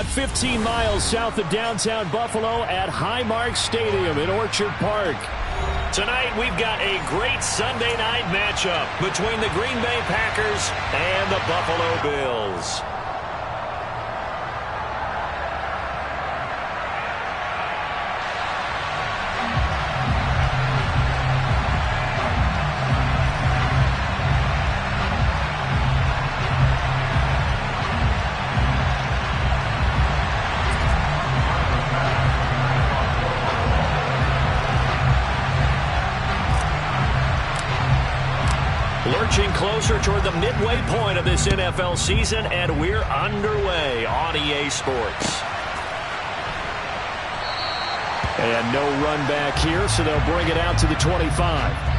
about 15 miles south of downtown Buffalo at Highmark Stadium in Orchard Park. Tonight, we've got a great Sunday night matchup between the Green Bay Packers and the Buffalo Bills. Lurching closer toward the midway point of this NFL season, and we're underway on EA Sports. And no run back here, so they'll bring it out to the 25.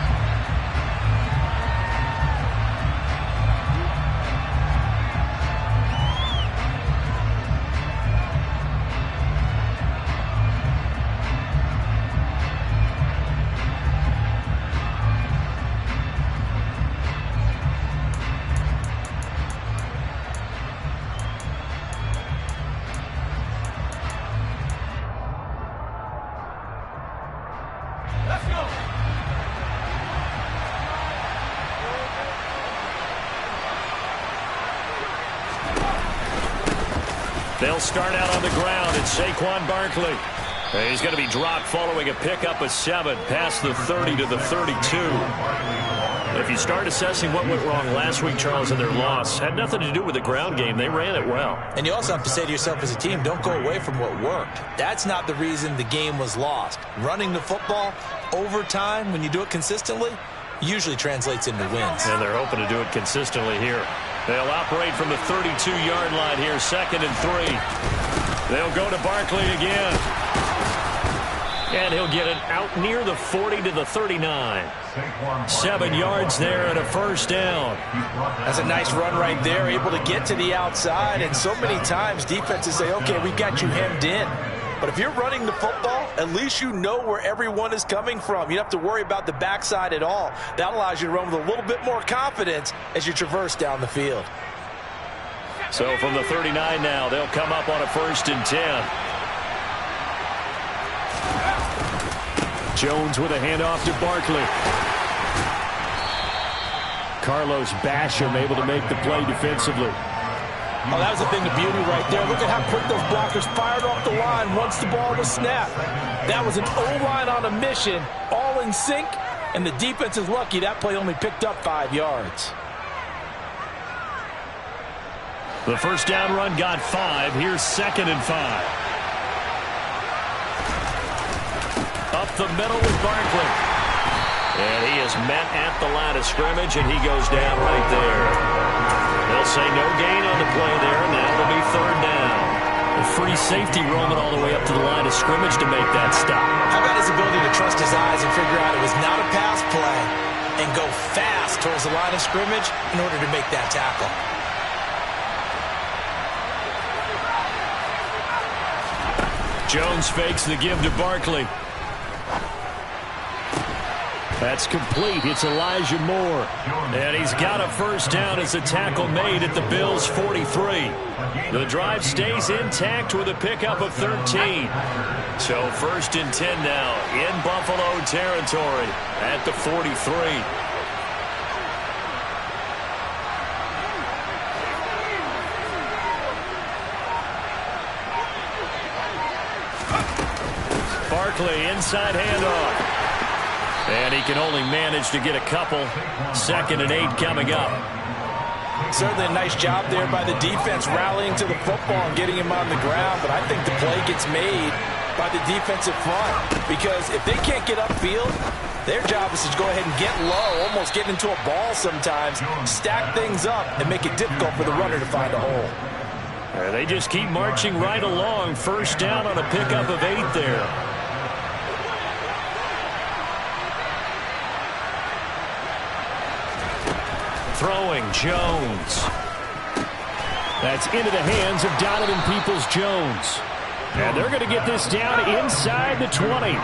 They'll start out on the ground. It's Saquon Barkley. He's going to be dropped following a pickup of 7 past the 30 to the 32. If you start assessing what went wrong last week, Charles, in their loss, had nothing to do with the ground game. They ran it well. And you also have to say to yourself as a team, don't go away from what worked. That's not the reason the game was lost. Running the football over time, when you do it consistently, usually translates into wins. And they're hoping to do it consistently here. They'll operate from the 32-yard line here, 2nd and 3. They'll go to Barkley again. And he'll get it out near the 40 to the 39. 7 yards there and a first down. That's a nice run right there, able to get to the outside. And so many times defenses say, okay, we got you hemmed in. But if you're running the football, at least you know where everyone is coming from. You don't have to worry about the backside at all. That allows you to run with a little bit more confidence as you traverse down the field. So from the 39 now, they'll come up on a 1st and 10. Jones with a handoff to Barkley. Carlos Basham able to make the play defensively. Oh, that was a thing of beauty right there. Look at how quick those blockers fired off the line once the ball was snapped. That was an O-line on a mission, all in sync, and the defense is lucky that play only picked up 5 yards. The first down run got 5. Here's 2nd and 5. Up the middle with Barkley. And he is met at the line of scrimmage, and he goes down right there. They'll say no gain on the play there, and now it'll be 3rd down. A free safety roaming all the way up to the line of scrimmage to make that stop. How about his ability to trust his eyes and figure out it was not a pass play and go fast towards the line of scrimmage in order to make that tackle? Jones fakes the give to Barkley. That's complete. It's Elijah Moore. And he's got a first down as a tackle made at the Bills' 43. The drive stays intact with a pickup of 13. So 1st and 10 now in Buffalo territory at the 43. Barkley inside handoff. And he can only manage to get a couple. 2nd and 8 coming up. Certainly a nice job there by the defense rallying to the football and getting him on the ground. But I think the play gets made by the defensive front. Because if they can't get upfield, their job is to go ahead and get low, almost get into a ball sometimes, stack things up, and make it difficult for the runner to find a hole. They just keep marching right along. First down on a pickup of 8 there. Throwing Jones. That's into the hands of Donovan Peoples-Jones. And they're going to get this down inside the 20.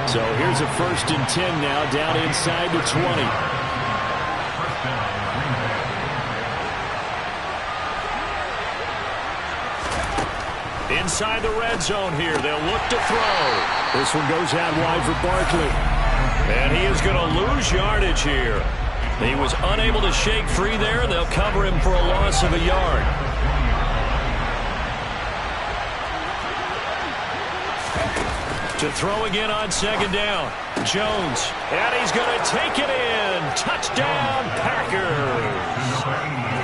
So here's a 1st and 10 now down inside the 20. Inside the red zone here. They'll look to throw. This one goes out wide for Barkley. And he is going to lose yardage here. He was unable to shake free there. They'll cover him for a loss of a yard. To throw again on second down. Jones. And he's going to take it in. Touchdown, Packers.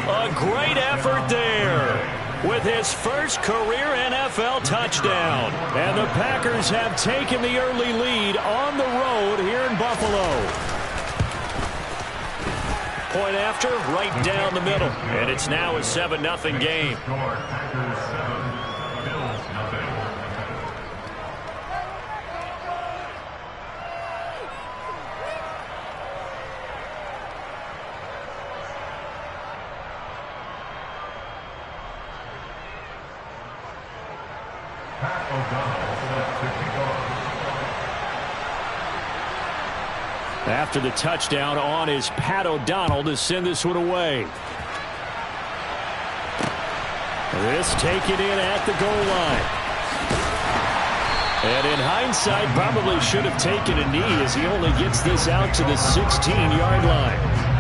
A great effort there with his first career NFL touchdown. And the Packers have taken the early lead on the road here in Buffalo. Point after, right down the middle. And it's now a 7-0 game. After the touchdown, on is Pat O'Donnell to send this one away. This taken in at the goal line. And in hindsight, probably should have taken a knee as he only gets this out to the 16-yard line.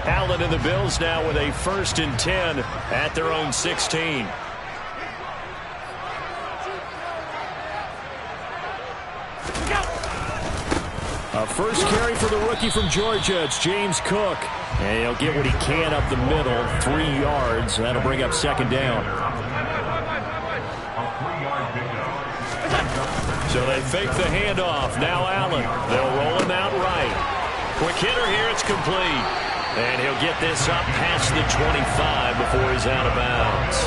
Allen and the Bills now with a 1st and 10 at their own 16. A first carry for the rookie from Georgia. It's James Cook. And he'll get what he can up the middle, 3 yards. That'll bring up second down. So they fake the handoff. Now Allen. They'll roll him out right. Quick hitter here. It's complete. And he'll get this up past the 25 before he's out of bounds.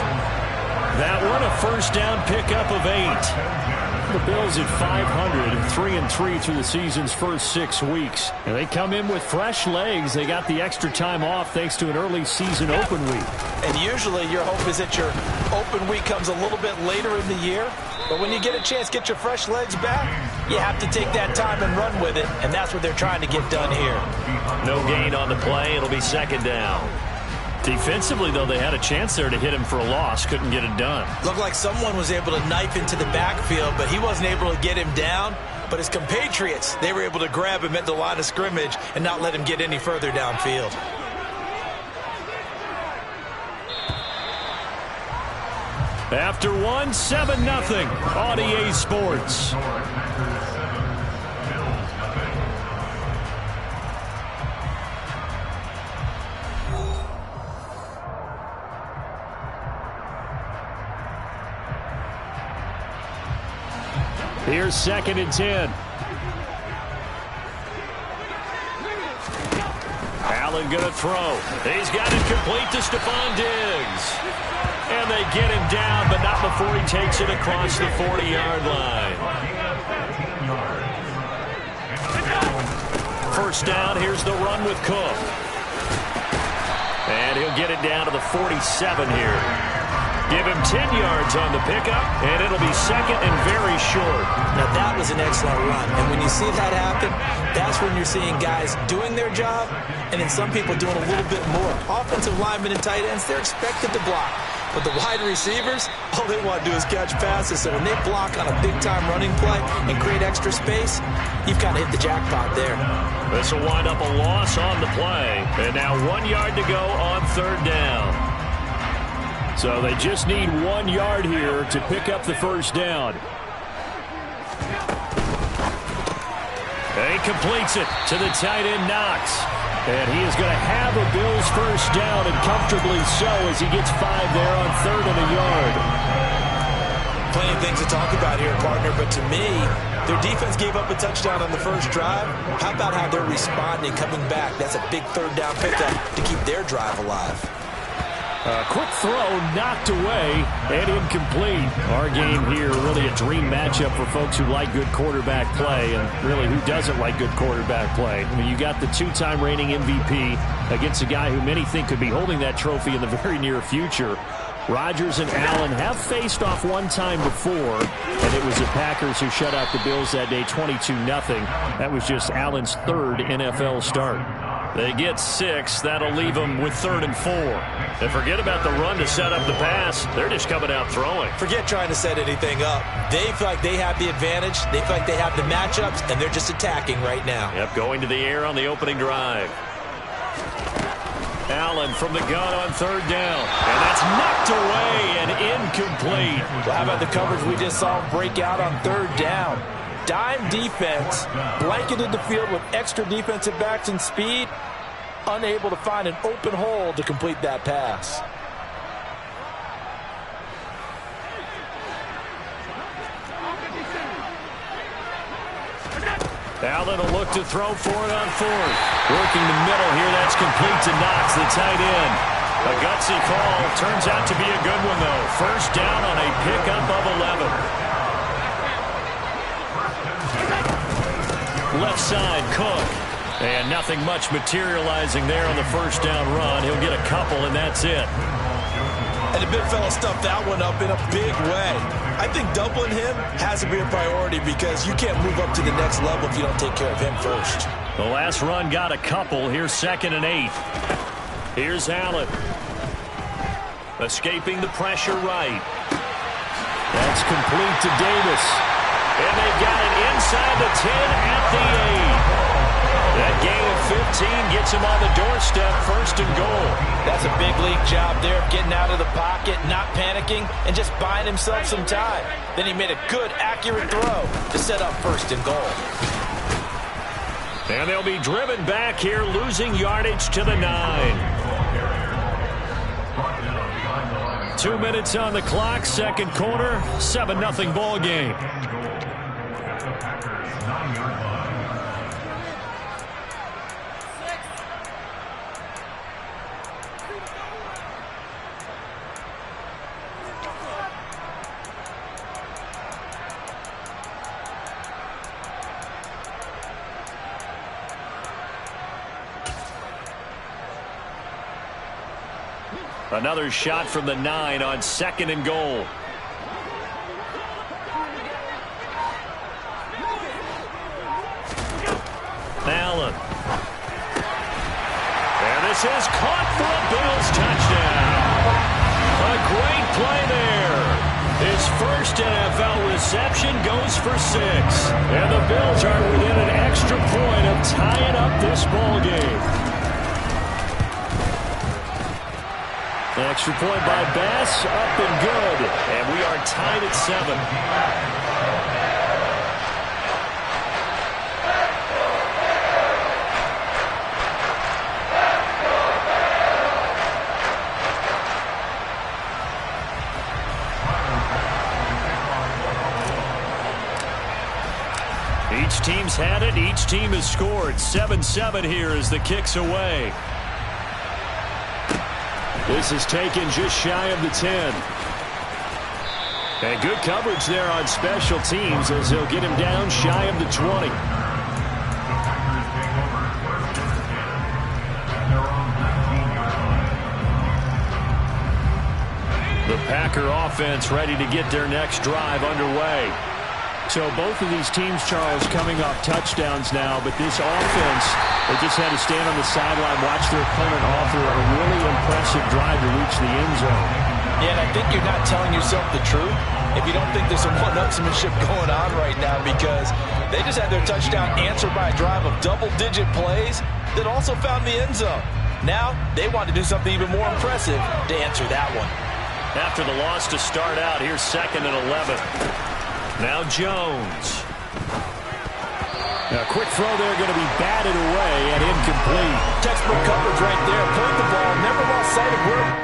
That one, a first down pickup of 8. The Bills at 500, 3-3 through the season's first 6 weeks. And they come in with fresh legs. They got the extra time off thanks to an early season open week. And usually your hope is that your open week comes a little bit later in the year. But when you get a chance to get your fresh legs back, you have to take that time and run with it. And that's what they're trying to get done here. No gain on the play. It'll be second down. Defensively, though, they had a chance there to hit him for a loss. Couldn't get it done. Looked like someone was able to knife into the backfield, but he wasn't able to get him down. But his compatriots, they were able to grab him at the line of scrimmage and not let him get any further downfield. After one, 7-0 on EA Sports. Here's 2nd and 10. Allen going to throw. He's got it complete to Stephon Diggs. And they get him down, but not before he takes it across the 40-yard line. First down, here's the run with Cook. And he'll get it down to the 47 here. Give him 10 yards on the pickup, and it'll be second and very short. Now, that was an excellent run. And when you see that happen, that's when you're seeing guys doing their job, and then some people doing a little bit more. Offensive linemen and tight ends, they're expected to block. But the wide receivers, all they want to do is catch passes. So when they block on a big-time running play and create extra space, you've kind of hit the jackpot there. This will wind up a loss on the play. And now 1 yard to go on third down. So they just need 1 yard here to pick up the first down. He completes it to the tight end, Knox. And he is going to have a Bills first down, and comfortably so, as he gets 5 there on 3rd and a yard. Plenty of things to talk about here, partner, but to me, their defense gave up a touchdown on the first drive. How about how they're responding, coming back? That's a big 3rd down pickup to keep their drive alive. Quick throw, knocked away, and incomplete. Our game here, really a dream matchup for folks who like good quarterback play, and really who doesn't like good quarterback play. I mean, you got the two-time reigning MVP against a guy who many think could be holding that trophy in the very near future. Rodgers and Allen have faced off one time before, and it was the Packers who shut out the Bills that day 22-0. That was just Allen's third NFL start. They get 6. That'll leave them with 3rd and 4. And forget about the run to set up the pass. They're just coming out throwing. Forget trying to set anything up. They feel like they have the advantage. They feel like they have the matchups, and they're just attacking right now. Yep, going to the air on the opening drive. Allen from the gun on 3rd down. And that's knocked away and incomplete. Well, how about the coverage we just saw break out on 3rd down? Dime defense, blanketed the field with extra defensive backs and speed, unable to find an open hole to complete that pass. Allen will look to throw for it on 4th. Working the middle here, that's complete to Knox, the tight end. A gutsy call, turns out to be a good one, though. 1st down on a pickup of 11. Left side, Cook. And nothing much materializing there on the 1st down run. He'll get a couple, and that's it. And the big fella stuffed that one up in a big way. I think doubling him has to be a priority because you can't move up to the next level if you don't take care of him first. The last run got a couple. Here's 2nd and 8. Here's Allen. Escaping the pressure right. That's complete to Davis. And they've got it inside the 10 at the 8. That gain of 15 gets him on the doorstep, 1st and goal. That's a big league job there of getting out of the pocket, not panicking, and just buying himself some time. Then he made a good, accurate throw to set up 1st and goal. And they'll be driven back here, losing yardage to the 9. 2 minutes on the clock, 2nd quarter, 7-0 ball game. Another shot from the 9 on 2nd and goal. Allen. And this is caught for a Bills touchdown. A great play there. His 1st NFL reception goes for 6. And the Bills are within an extra point of tying up this ball game. Extra point by Bass, up and good. And we are tied at 7. Each team's had it. Each team has scored. 7-7 here as the kick's away. This is taken just shy of the 10. And good coverage there on special teams as they'll get him down shy of the 20. The Packer offense ready to get their next drive underway. So both of these teams, Charles, coming off touchdowns now, but this offense, they just had to stand on the sideline, watch their opponent offer a really impressive drive to reach the end zone. Yeah, and I think you're not telling yourself the truth if you don't think there's some one-upsmanship going on right now, because they just had their touchdown answered by a drive of double-digit plays that also found the end zone. Now they want to do something even more impressive to answer that one. After the loss to start out, here's 2nd and 11. Now Jones. A quick throw there, going to be batted away and incomplete. Textbook coverage right there. Point the ball. Never lost sight of where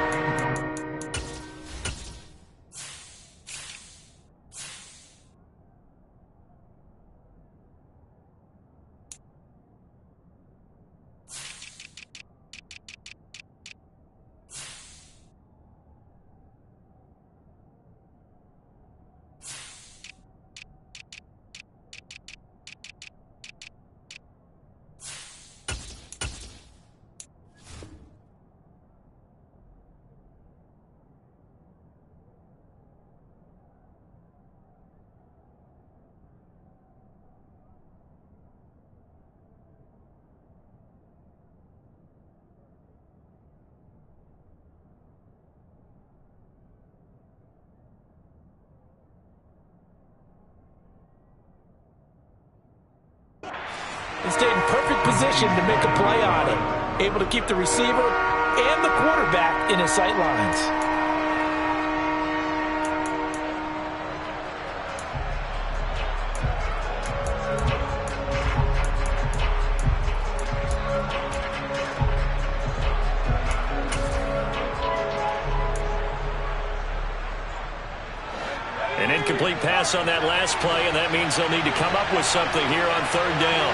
perfect position to make a play on it. Able to keep the receiver and the quarterback in his sight lines. An incomplete pass on that last play, and that means they'll need to come up with something here on third down.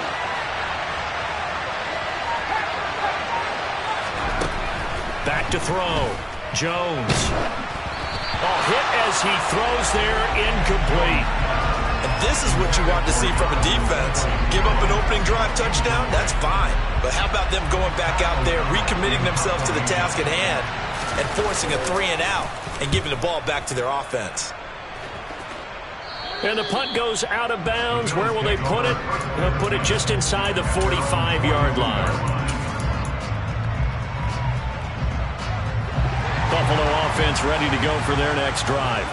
Back to throw. Jones. Oh, hit as he throws there, incomplete. And this is what you want to see from a defense. Give up an opening drive touchdown, that's fine. But how about them going back out there, recommitting themselves to the task at hand, and forcing a 3-and-out, and giving the ball back to their offense. And the punt goes out of bounds. Where will they put it? They'll put it just inside the 45-yard line. Buffalo offense ready to go for their next drive.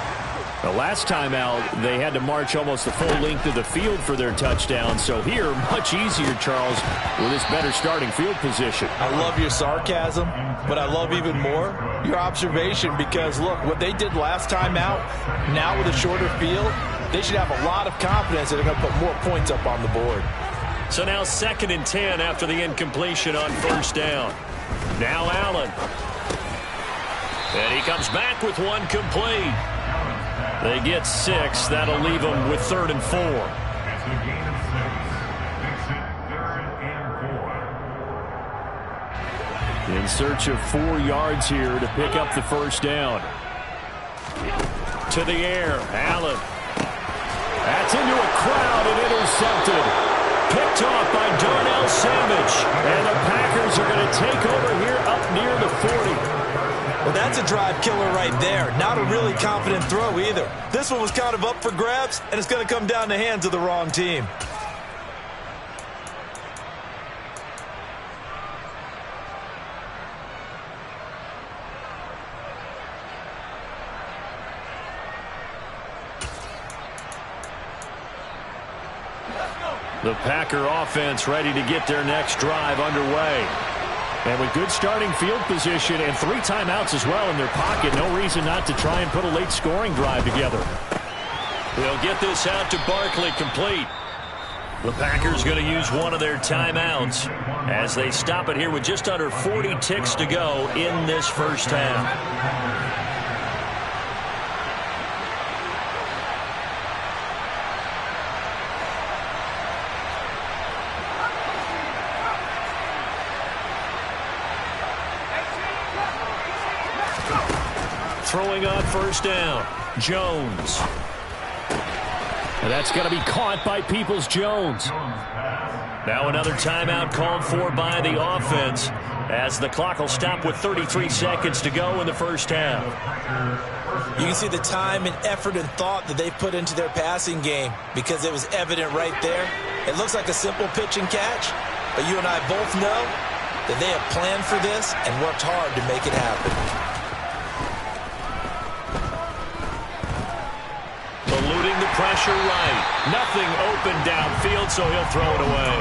The last time out, they had to march almost the full length of the field for their touchdown. So here, much easier, Charles, with this better starting field position. I love your sarcasm, but I love even more your observation because, look, what they did last time out, now with a shorter field, they should have a lot of confidence that they're going to put more points up on the board. So now 2nd and 10 after the incompletion on first down. Now Allen. And he comes back with one complete. They get 6. That'll leave them with 3rd and 4. In search of 4 yards here to pick up the first down. To the air, Allen. That's into a crowd and intercepted. Picked off by Darnell Savage. And the Packers are going to take over here up near the 40. Well, that's a drive killer right there. Not a really confident throw either. This one was kind of up for grabs, and it's going to come down the hands of the wrong team. The Packer offense ready to get their next drive underway. And with good starting field position and 3 timeouts as well in their pocket, no reason not to try and put a late scoring drive together. They'll get this out to Barkley complete. The Packers going to use one of their timeouts as they stop it here with just under 40 ticks to go in this first half. Throwing on first down, Jones. And that's going to be caught by Peoples-Jones. Now another timeout called for by the offense as the clock will stop with 33 seconds to go in the first half. You can see the time and effort and thought that they put into their passing game because it was evident right there. It looks like a simple pitch and catch, but you and I both know that they have planned for this and worked hard to make it happen. Eluding the pressure right. Nothing open downfield, so he'll throw it away.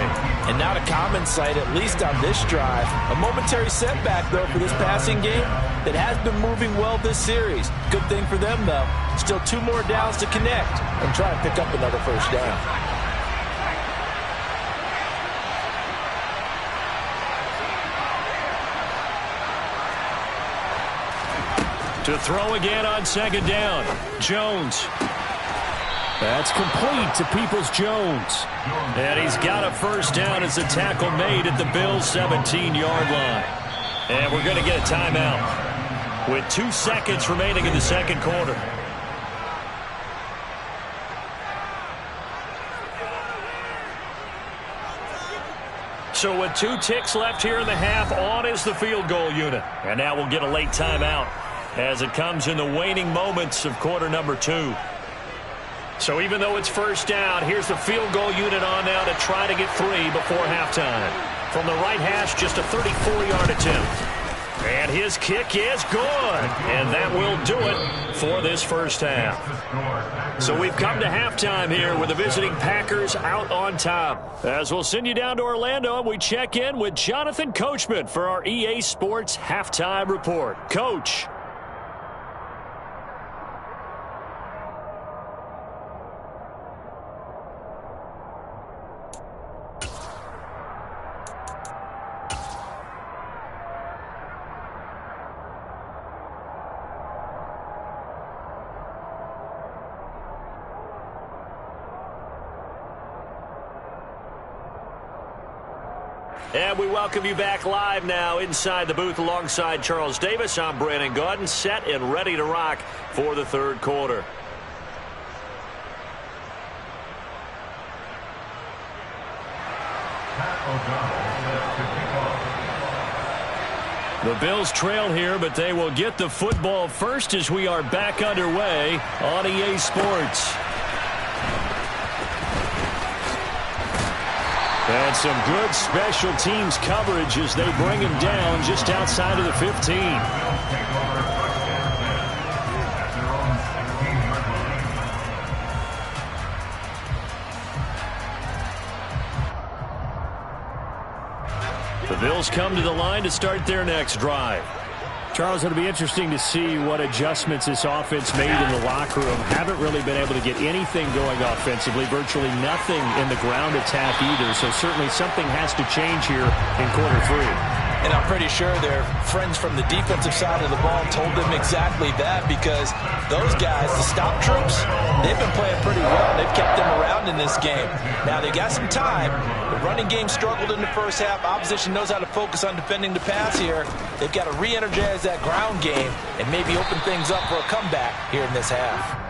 And not a common sight, at least on this drive. A momentary setback, though, for this passing game that has been moving well this series. Good thing for them, though. Still 2 more downs to connect and try and pick up another first down. To throw again on second down, Jones. That's complete to Peoples-Jones. And he's got a first down as the tackle made at the Bills' 17-yard line. And we're going to get a timeout with 2 seconds remaining in the second quarter. So with 2 ticks left here in the half, on is the field goal unit. And now we'll get a late timeout as it comes in the waning moments of quarter number 2. So even though it's first down, here's the field goal unit on now to try to get 3 before halftime. From the right hash, just a 34-yard attempt. And his kick is good. And that will do it for this first half. So we've come to halftime here with the visiting Packers out on top. As we'll send you down to Orlando, and we check in with Jonathan Coachman for our EA Sports Halftime Report. Coach. And we welcome you back live now inside the booth alongside Charles Davis. I'm Brandon Gaudin, set and ready to rock for the third quarter. The Bills trail here, but they will get the football first as we are back underway on EA Sports. And some good special teams coverage as they bring him down just outside of the 15. The Bills come to the line to start their next drive. Charles, it'll be interesting to see what adjustments this offense made in the locker room. Haven't really been able to get anything going offensively, virtually nothing in the ground attack either. So certainly something has to change here in quarter three. And I'm pretty sure their friends from the defensive side of the ball told them exactly that, because those guys, the stop troops, they've been playing pretty well. They've kept them around in this game. Now, they got some time. The running game struggled in the first half. Opposition knows how to focus on defending the pass here. They've got to re-energize that ground game and maybe open things up for a comeback here in this half.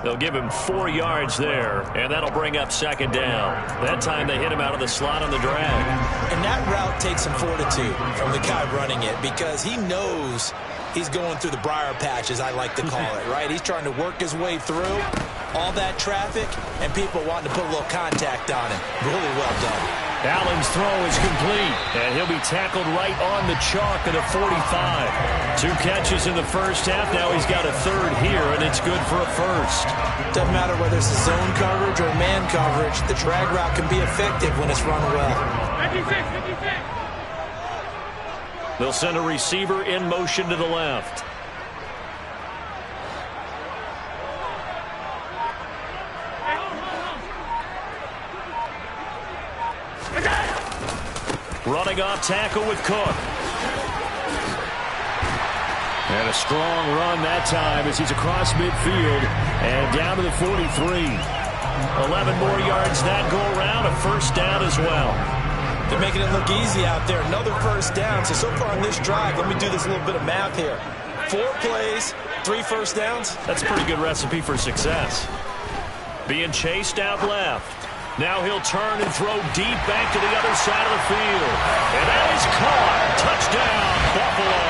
They'll give him 4 yards there, and that'll bring up second down. That time they hit him out of the slot on the drag. And that route takes some fortitude from the guy running it, because he knows he's going through the briar patch, as I like to call it, right? He's trying to work his way through all that traffic and people wanting to put a little contact on him. Really well done. Allen's throw is complete, and he'll be tackled right on the chalk at the 45. 2 catches in the first half. Now he's got a third here, and it's good for a first. Doesn't matter whether it's a zone coverage or man coverage. The drag route can be effective when it's run well. 56. They'll send a receiver in motion to the left. Running off tackle with Cook. And a strong run that time as he's across midfield and down to the 43. 11 more yards that go around, a first down as well. They're making it look easy out there. Another first down. So far on this drive, let me do this little bit of math here. 4 plays, 3 first downs. That's a pretty good recipe for success. Being chased out left. Now he'll turn and throw deep back to the other side of the field. And that is caught. Touchdown, Buffalo.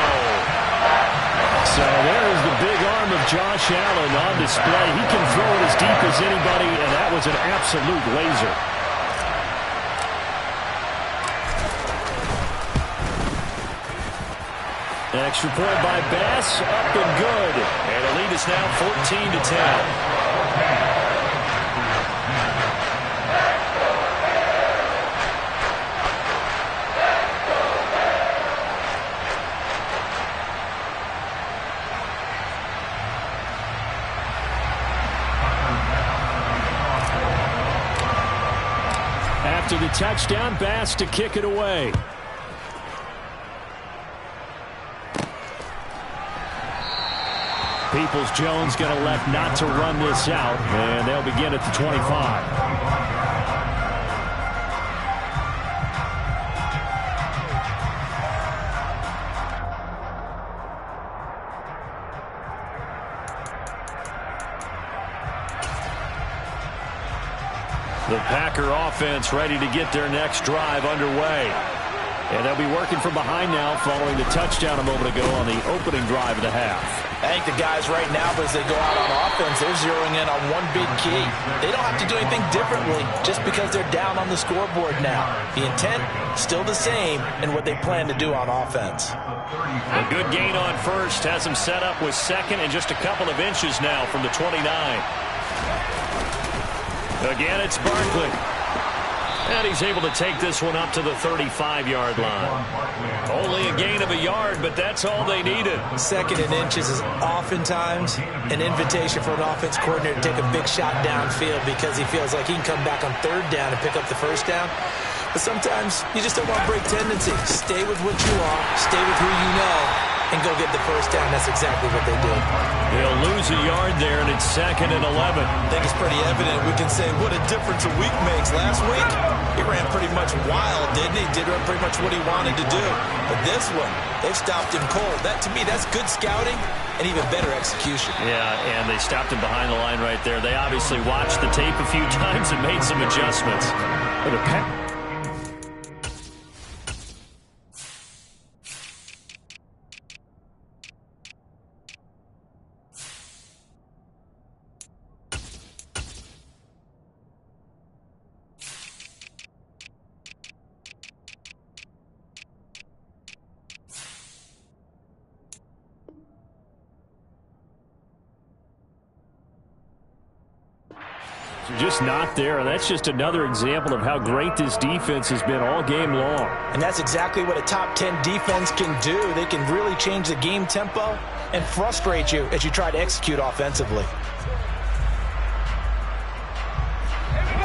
So there is the big arm of Josh Allen on display. He can throw it as deep as anybody, and that was an absolute laser. An extra point by Bass, up and good. And the lead is now 14-10. After the touchdown, Bass to kick it away. Peoples-Jones going to elect not to run this out, and they'll begin at the 25. The Packer offense ready to get their next drive underway. And they'll be working from behind now following the touchdown a moment ago on the opening drive of the half. I think the guys right now, as they go out on offense, they're zeroing in on one big key. They don't have to do anything differently just because they're down on the scoreboard now. The intent, still the same in what they plan to do on offense. A good gain on first has him set up with second and just a couple of inches now from the 29. Again, it's Barkley. And he's able to take this one up to the 35-yard line. Only a gain of a yard, but that's all they needed. Second and inches is oftentimes an invitation for an offense coordinator to take a big shot downfield because he feels like he can come back on third down and pick up the first down. But sometimes you just don't want to break tendency. Stay with what you are, stay with who you know, and go get the first down. That's exactly what they did. They'll lose a yard there, and it's 2nd and 11. I think it's pretty evident. We can say what a difference a week makes. Last week, he ran pretty much wild, didn't he? Did pretty much what he wanted to do. But this one, they've stopped him cold. That, to me, that's good scouting and even better execution. Yeah, and they stopped him behind the line right there. They obviously watched the tape a few times and made some adjustments. But just not there, and that's just another example of how great this defense has been all game long. And that's exactly what a top 10 defense can do. They can really change the game tempo and frustrate you as you try to execute offensively.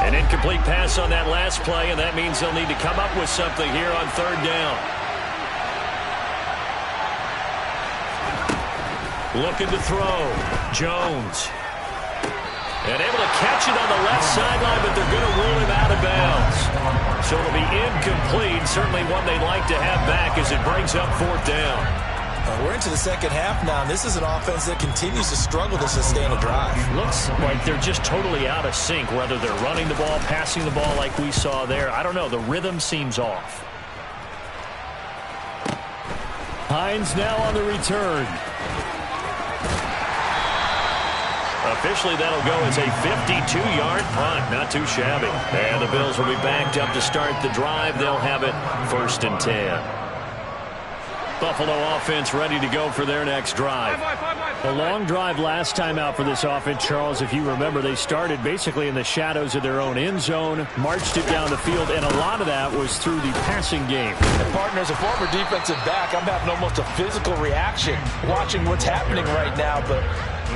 An incomplete pass on that last play, and that means they'll need to come up with something here on third down. Looking to throw. Jones. And able to catch it on the left sideline, but they're going to rule him out of bounds. So it'll be incomplete. Certainly one they'd like to have back as it brings up fourth down. We're into the second half now, and this is an offense that continues to struggle to sustain a drive. Looks like they're just totally out of sync, whether they're running the ball, passing the ball like we saw there. I don't know. The rhythm seems off. Hines now on the return. Officially, that'll go as a 52-yard punt. Not too shabby. And the Bills will be backed up to start the drive. They'll have it 1st and 10. Buffalo offense ready to go for their next drive. A long drive last time out for this offense, Charles. If you remember, they started basically in the shadows of their own end zone, marched it down the field, and a lot of that was through the passing game. And partner, as a former defensive back, I'm having almost a physical reaction watching what's happening right now. But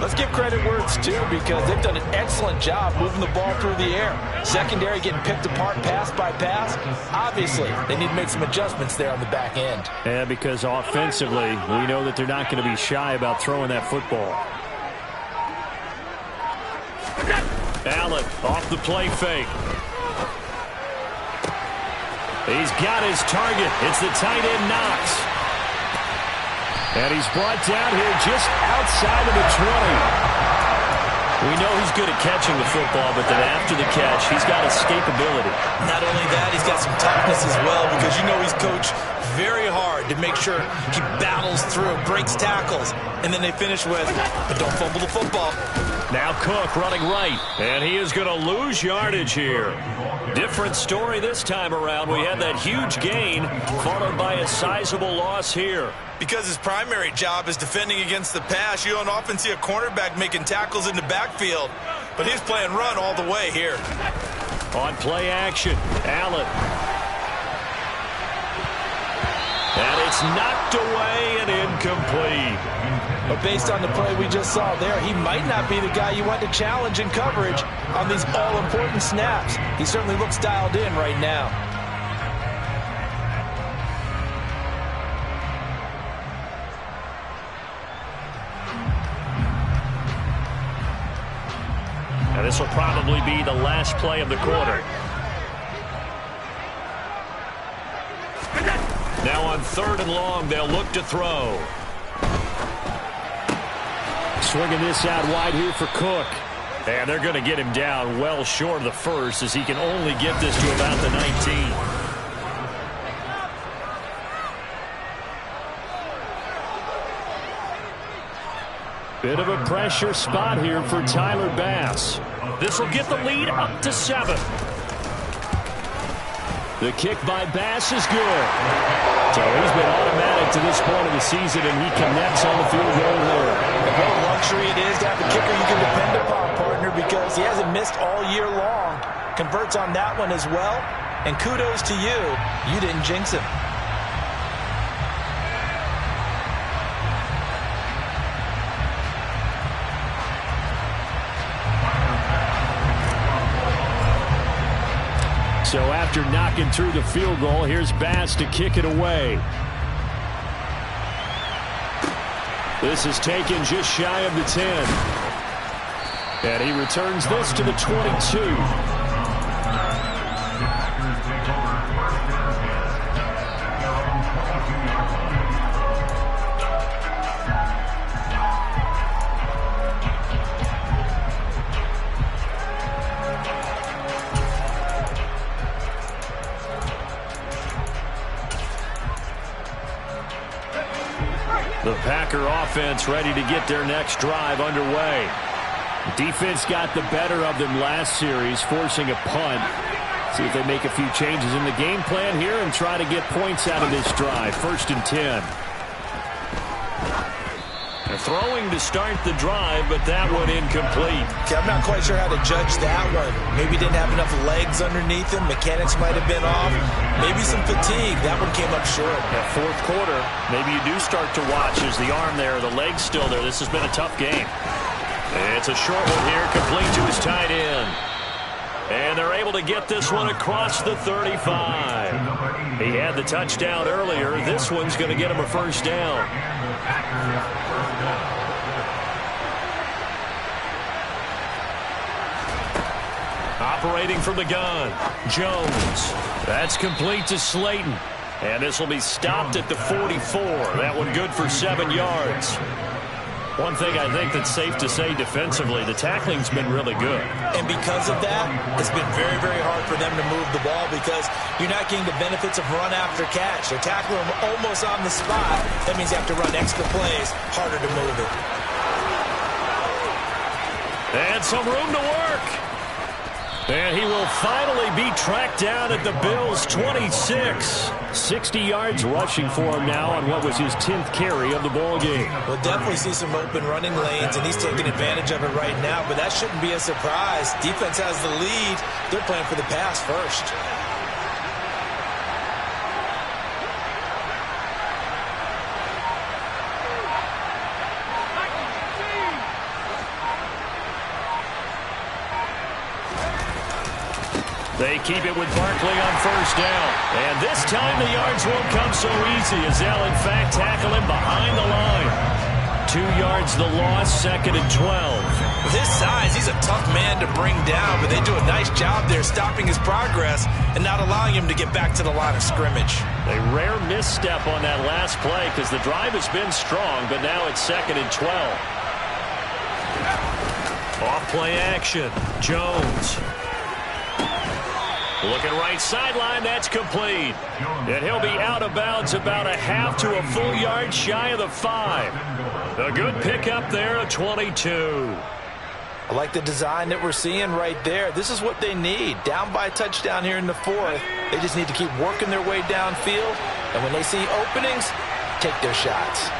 let's give credit where it's due because they've done an excellent job moving the ball through the air. Secondary getting picked apart pass by pass. Obviously, they need to make some adjustments there on the back end. Yeah, because offensively, we know that they're not going to be shy about throwing that football. Allen off the play fake. He's got his target. It's the tight end Knox. And he's brought down here just outside of the 20. We know he's good at catching the football, but then after the catch, he's got escapability. Not only that, he's got some toughness as well because you know he's coached very hard to make sure he battles through, breaks tackles, and then they finish with, but don't fumble the football. Now Cook running right, and he is going to lose yardage here. Different story this time around. We had that huge gain followed by a sizable loss here. Because his primary job is defending against the pass, you don't often see a cornerback making tackles in the backfield. But he's playing run all the way here. On play action, Allen. And it's knocked away and incomplete. But based on the play we just saw there, he might not be the guy you want to challenge in coverage on these all-important snaps. He certainly looks dialed in right now. And this will probably be the last play of the quarter. Now on 3rd and long, they'll look to throw. Swinging this out wide here for Cook. And they're going to get him down well short of the first as he can only get this to about the 19. Bit of a pressure spot here for Tyler Bass. This will get the lead up to 7. The kick by Bass is good. So he's been automatic to this point of the season, and he connects on the field goal here. What a luxury it is to have a kicker you can depend upon, partner, because he hasn't missed all year long. Converts on that one as well, and kudos to you. You didn't jinx him. So after knocking through the field goal, here's Bass to kick it away. This is taken just shy of the 10. And he returns this to the 22. The Packer offense ready to get their next drive underway. Defense got the better of them last series, forcing a punt. See if they make a few changes in the game plan here and try to get points out of this drive. 1st and 10. They're throwing to start the drive, but that one incomplete. Okay, I'm not quite sure how to judge that one. Maybe didn't have enough legs underneath him. Mechanics might have been off. Maybe some fatigue. That one came up short. That 4th quarter, maybe you do start to watch as the arm there, the leg's still there. This has been a tough game. It's a short one here, complete to his tight end. And they're able to get this one across the 35. He had the touchdown earlier. This one's going to get him a 1st down. Operating from the gun, Jones. That's complete to Slayton. And this will be stopped at the 44. That one good for 7 yards. One thing I think that's safe to say defensively, the tackling's been really good. And because of that, it's been very, very hard for them to move the ball because you're not getting the benefits of run after catch. They're tackling them almost on the spot. That means you have to run extra plays, harder to move it. And some room to work. And he will finally be tracked down at the Bills' 26. 60 yards rushing for him now on what was his 10th carry of the ball game. We'll definitely see some open running lanes, and he's taking advantage of it right now, but that shouldn't be a surprise. Defense has the lead. They're playing for the pass first. They keep it with Barkley on 1st down. And this time the yards won't come so easy as they'll in fact tackle him behind the line. 2 yards the loss, 2nd and 12. With his size, he's a tough man to bring down, but they do a nice job there stopping his progress and not allowing him to get back to the line of scrimmage. A rare misstep on that last play because the drive has been strong, but now it's 2nd and 12. Off play action, Jones. Looking right sideline, that's complete. And he'll be out of bounds about a half to a full yard shy of the 5. A good pickup there, a 22. I like the design that we're seeing right there. This is what they need. Down by a touchdown here in the 4th. They just need to keep working their way downfield. And when they see openings, take their shots.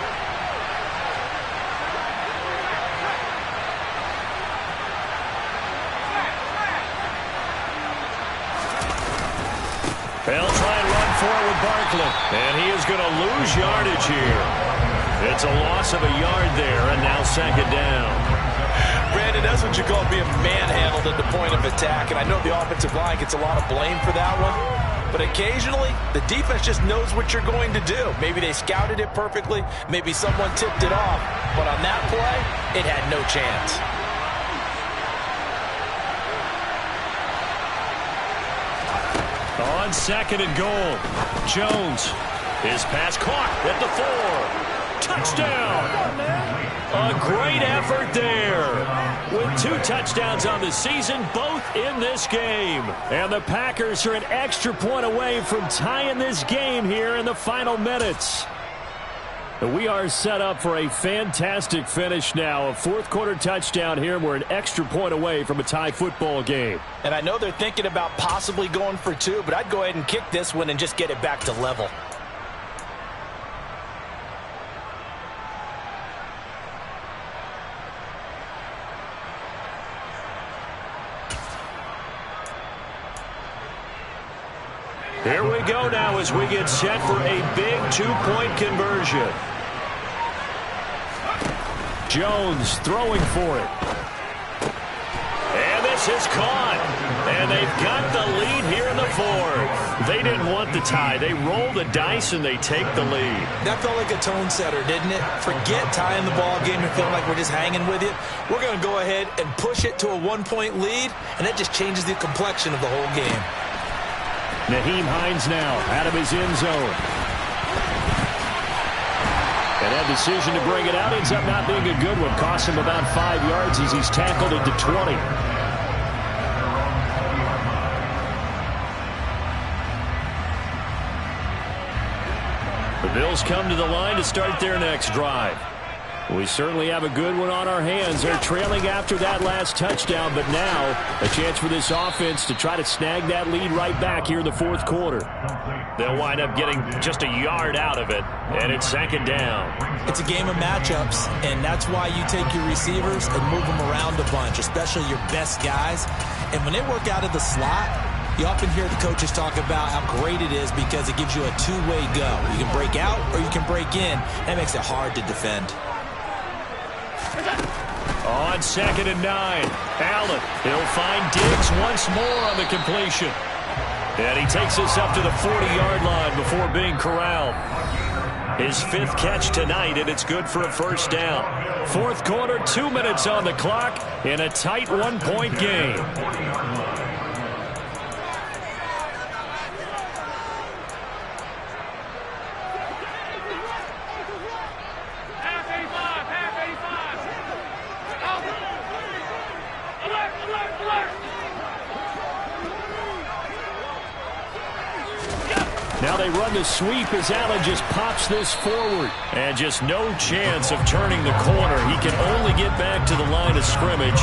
They'll try and run forward with Barkley. And he is going to lose yardage here. It's a loss of a yard there, and now 2nd down. Brandon, that's what you call being manhandled at the point of attack. And I know the offensive line gets a lot of blame for that one. But occasionally, the defense just knows what you're going to do. Maybe they scouted it perfectly. Maybe someone tipped it off. But on that play, it had no chance. On 2nd and goal, Jones. His pass caught at the 4. Touchdown! A great effort there. With 2 touchdowns on the season, both in this game. And the Packers are an extra point away from tying this game here in the final minutes. We are set up for a fantastic finish now. A fourth-quarter touchdown here. We're an extra point away from a tie football game. And I know they're thinking about possibly going for two, but I'd go ahead and kick this one and just get it back to level. Here we go now as we get set for a big two-point conversion. Jones throwing for it. And this is caught. And they've got the lead here in the fourth. They didn't want the tie. They roll the dice and they take the lead. That felt like a tone setter, didn't it? Forget tying the ball game and feeling like we're just hanging with it. We're going to go ahead and push it to a one-point lead, and that just changes the complexion of the whole game. Nyheim Hines now out of his end zone. And that decision to bring it out ends up not being a good one. Costs him about 5 yards as he's tackled into 20. The Bills come to the line to start their next drive. We certainly have a good one on our hands. They're trailing after that last touchdown, but now a chance for this offense to try to snag that lead right back here in the fourth quarter. They'll wind up getting just a yard out of it, and it's second down. It's a game of matchups, and that's why you take your receivers and move them around a bunch, especially your best guys. And when they work out of the slot, you often hear the coaches talk about how great it is because it gives you a two-way go. You can break out or you can break in. That makes it hard to defend. On 2nd and 9, Allen, he'll find Diggs once more on the completion. And he takes us up to the 40-yard line before being corralled. His 5th catch tonight, and it's good for a first down. Fourth quarter, 2 minutes on the clock in a tight one-point game. Now they run the sweep as Allen just pops this forward. And just no chance of turning the corner. He can only get back to the line of scrimmage.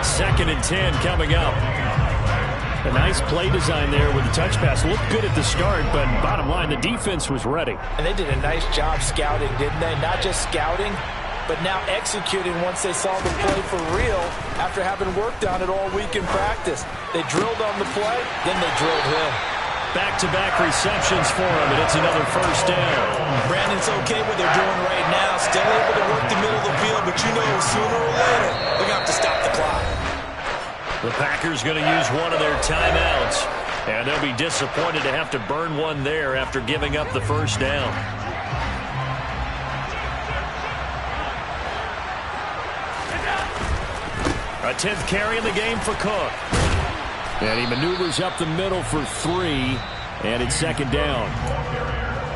2nd and 10 coming up. A nice play design there with the touch pass. Looked good at the start, but bottom line, the defense was ready. And they did a nice job scouting, didn't they? Not just scouting, but now executing once they saw the play for real after having worked on it all week in practice. They drilled on the play, then they drilled him. Back-to-back receptions for him, and it's another first down. Brandon's okay what they're doing right now. Still able to work the middle of the field, but you know sooner or later they're going to have to stop the clock. The Packers going to use one of their timeouts, and they'll be disappointed to have to burn one there after giving up the first down. A 10th carry in the game for Cook. And he maneuvers up the middle for 3, and it's second down.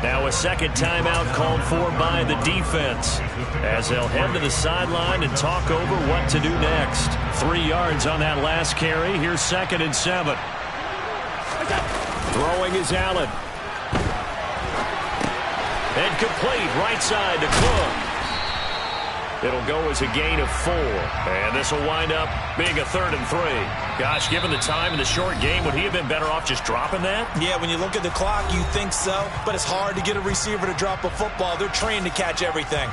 Now a second timeout called for by the defense as they'll head to the sideline and talk over what to do next. 3 yards on that last carry. Here's 2nd and 7. Throwing is Allen. And complete right side to Cook. It'll go as a gain of 4. And this will wind up being a 3rd and 3. Gosh, given the time in the short game, would he have been better off just dropping that? Yeah, when you look at the clock, you think so. But it's hard to get a receiver to drop a football. They're trained to catch everything.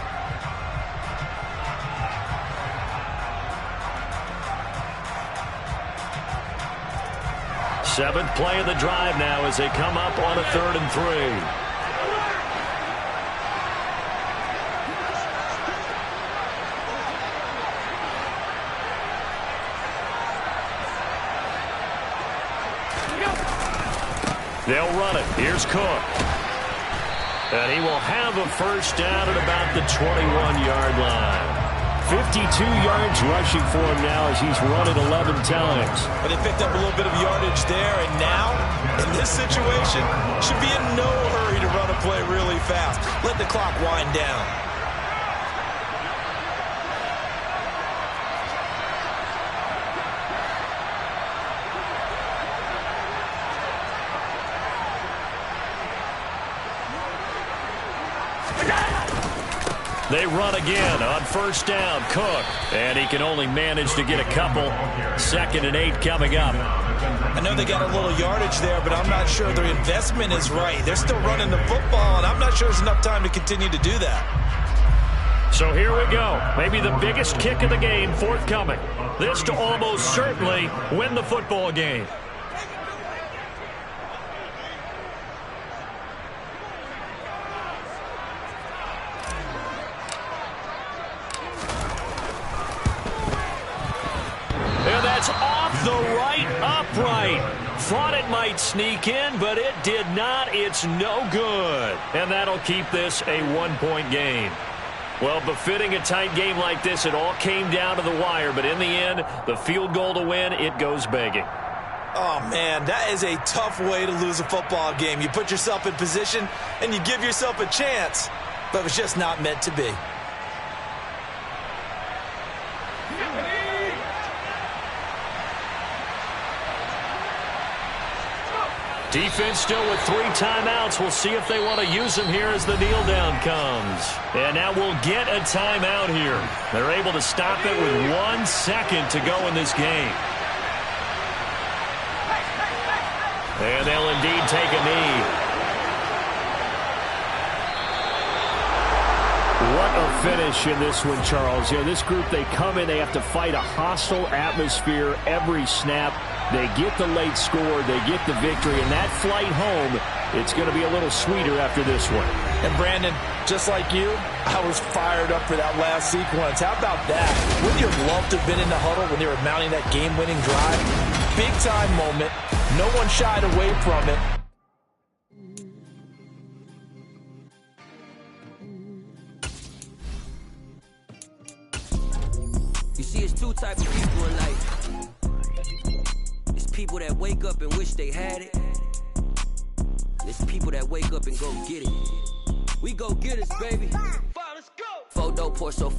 Seventh play of the drive now as they come up on a 3rd and 3. They'll run it. Here's Cook. And he will have a first down at about the 21-yard line. 52 yards rushing for him now as he's run it 11 times. But they picked up a little bit of yardage there, and now, in this situation, should be in no hurry to run a play really fast. Let the clock wind down. They run again on first down. Cook. And he can only manage to get a couple. 2nd and 8 coming up. I know they got a little yardage there, but I'm not sure their investment is right. They're still running the football, and I'm not sure there's enough time to continue to do that. So here we go. Maybe the biggest kick of the game forthcoming. This to almost certainly win the football game. And that's off the right upright. Thought it might sneak in, but it did not. It's no good. And that'll keep this a 1-point game. Well, befitting a tight game like this, it all came down to the wire. But in the end, the field goal to win, it goes begging. Oh, man, that is a tough way to lose a football game. You put yourself in position, and you give yourself a chance. But it's just not meant to be. Defense still with 3 timeouts. We'll see if they want to use them here as the kneel down comes. And now we'll get a timeout here. They're able to stop it with 1 second to go in this game. And they'll indeed take a knee. What a finish in this one, Charles. You know, this group, they come in, they have to fight a hostile atmosphere every snap. They get the late score, they get the victory, and that flight home, it's going to be a little sweeter after this one. And Brandon, just like you, I was fired up for that last sequence. How about that? Wouldn't you have loved to have been in the huddle when they were mounting that game-winning drive? Big-time moment. No one shied away from it. You see, it's 2 types of people in life. It's people that wake up and wish they had it. It's people that wake up and go get it. We go get it, baby. Let's go. 4 dope pour so